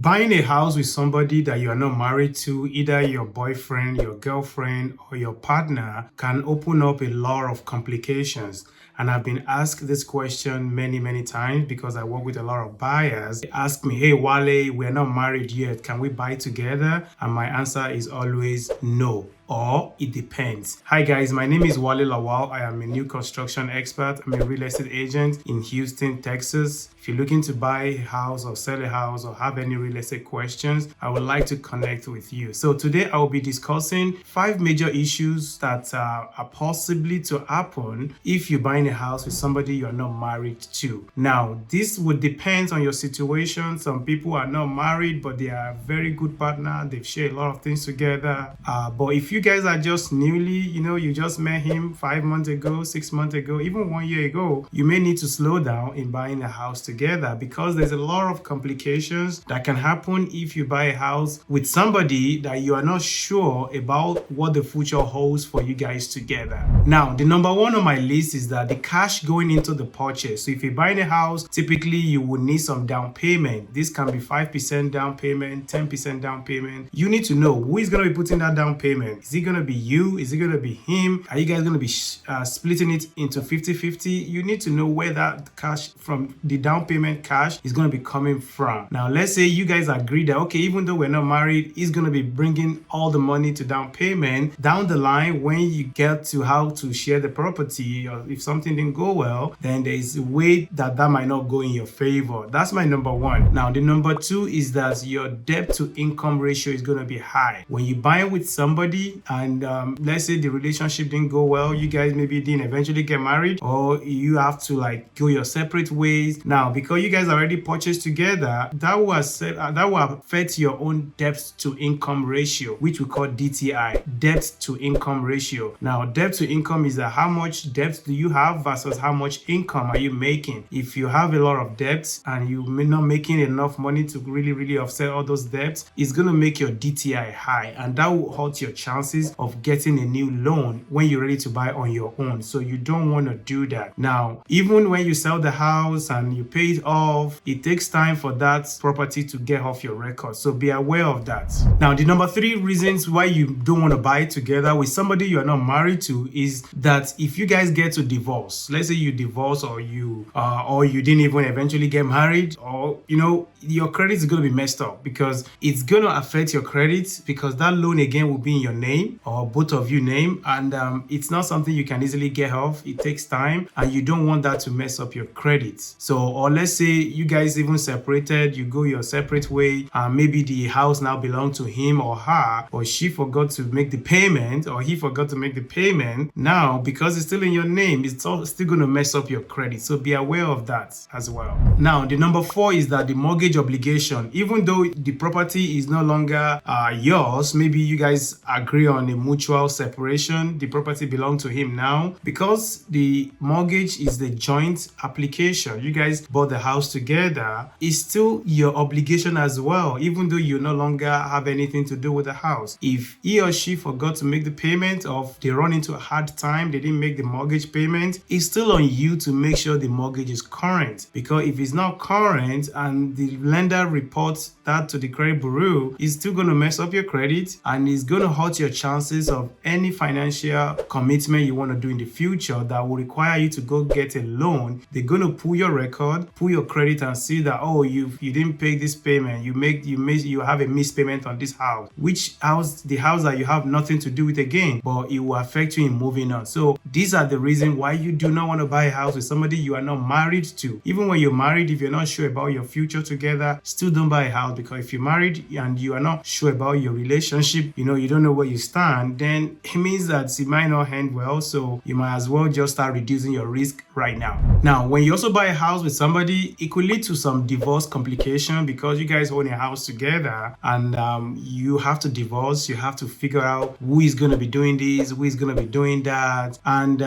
Buying a house with somebody that you are not married to, either your boyfriend, your girlfriend, or your partner, can open up a lot of complications. And I've been asked this question many times because I work with a lot of buyers. They ask me, hey, Wale, we're not married yet. Can we buy together? And my answer is always no. Or it depends. Hi guys, my name is Wale Lawal. I am a new construction expert. I'm a real estate agent in Houston, Texas. If you're looking to buy a house or sell a house or have any real estate questions, I would like to connect with you. So today I will be discussing 5 major issues that are possibly to happen if you're buying a house with somebody you're not married to. Now, this would depend on your situation. Some people are not married, but they are a very good partner. They've shared a lot of things together. But if you guys are just newly, you just met him 5 months ago, 6 months ago, even 1 year ago, you may need to slow down in buying a house together because there's a lot of complications that can happen if you buy a house with somebody that you are not sure about what the future holds for you guys together. Now, the number one on my list is that the cash going into the purchase. So if you're buying a house, typically you will need some down payment. This can be 5% down payment, 10% down payment. You need to know who is going to be putting that down payment. Is it going to be you? Is it going to be him? Are you guys going to be splitting it into 50-50? You need to know where that cash from the down payment cash is going to be coming from. Now, let's say you guys agree that, okay, even though we're not married, he's going to be bringing all the money to down payment. Down the line, when you get to how to share the property, or if something didn't go well, then there is a way that might not go in your favor. That's my number one. Now, the number two is that your debt to income ratio is going to be high. When you buy with somebody and let's say the relationship didn't go well, you guys maybe didn't eventually get married, or you have to go your separate ways. Now, because you guys already purchased together, that will affect your own debt to income ratio, which we call DTI, debt to income ratio. Now, debt to income is how much debt do you have versus how much income are you making. If you have a lot of debts and you're not making enough money to really offset all those debts, it's going to make your DTI high, and that will hurt your chances of getting a new loan when you're ready to buy on your own. So you don't want to do that. Now, even when you sell the house and you pay it off, it takes time for that property to get off your record. So be aware of that. Now, the number 3 reasons why you don't want to buy together with somebody you are not married to is that if you guys get to divorce, let's say you divorce or you didn't even eventually get married, or your credit is going to be messed up because it's going to affect your credit because that loan again will be in your name or both of you name, and it's not something you can easily get off. It takes time and you don't want that to mess up your credit. So, or let's say you guys even separated, you go your separate way, maybe the house now belongs to him or her, or she forgot to make the payment or he forgot to make the payment. Now, because it's still in your name, it's still going to mess up your credit. So be aware of that as well. Now, the number 4 is that the mortgage obligation, even though the property is no longer yours, maybe you guys agree on a mutual separation, the property belongs to him now. Because the mortgage is the joint application, you guys bought the house together, it's still your obligation as well, even though you no longer have anything to do with the house. If he or she forgot to make the payment, or they run into a hard time, they didn't make the mortgage payment, it's still on you to make sure the mortgage is current. Because if it's not current and the lender reports that to the credit bureau, it's still going to mess up your credit and it's going to hurt your chances of any financial commitment you want to do in the future that will require you to go get a loan. They're going to pull your record, pull your credit, and see that, oh, you didn't pay this payment, you have a missed payment on this house, the house that you have nothing to do with again, but it will affect you in moving on. So these are the reasons why you do not want to buy a house with somebody you are not married to. Even when you're married, if you're not sure about your future together, still don't buy a house, because if you're married and you are not sure about your relationship, you don't know where you stand, then it means that it might not end well. So you might as well just start reducing your risk right now. Now, when you also buy a house with somebody, it could lead to some divorce complication because you guys own a house together and you have to divorce. You have to figure out who is going to be doing this, who is going to be doing that, and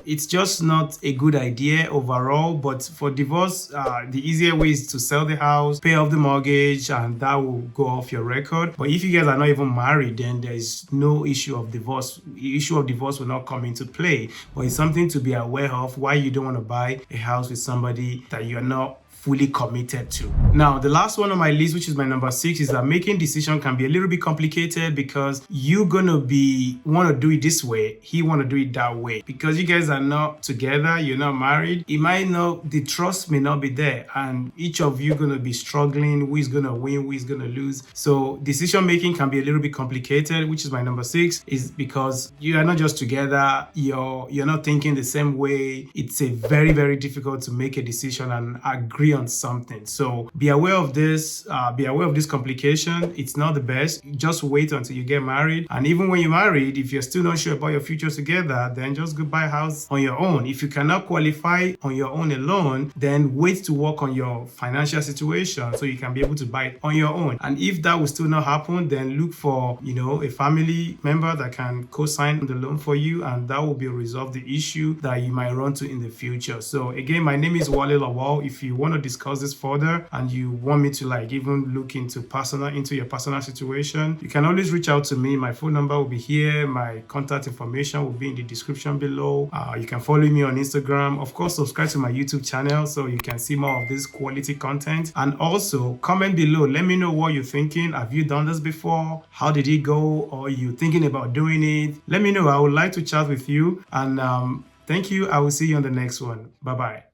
it's just not a good idea overall. But for divorce, the easier way is to sell the house, pay off the mortgage, and that will go off your record. But if you guys are not even married, then there is no issue of divorce. The issue of divorce will not come into play, but it's something to be aware of why you don't want to buy a house with somebody that you're not fully committed to. Now, the last one on my list, which is my number 6, is that making decision can be a little bit complicated because you're gonna want to do it this way, he want to do it that way. Because you guys are not together, you're not married, the trust may not be there, and each of you gonna be struggling who is gonna win, who is gonna lose. So decision making can be a little bit complicated, which is my number 6, is because you are not just together, you're not thinking the same way. It's a very, very difficult to make a decision and agree on something. So be aware of this. Be aware of this complication. It's not the best. Just wait until you get married. And even when you're married, if you're still not sure about your future together, then just go buy a house on your own. If you cannot qualify on your own alone, then wait to work on your financial situation so you can be able to buy it on your own. And if that will still not happen, then look for, a family member that can co-sign the loan for you, and that will be resolve the issue that you might run to in the future. So again, my name is Wale Lawal. If you want to discuss this further and you want me to even look into your personal situation, you can always reach out to me. My phone number will be here. My contact information will be in the description below. You can follow me on Instagram. Of course, subscribe to my YouTube channel so you can see more of this quality content. And also comment below. Let me know what you're thinking. Have you done this before? How did it go? Or are you thinking about doing it? Let me know. I would like to chat with you. And thank you. I will see you on the next one. Bye-bye.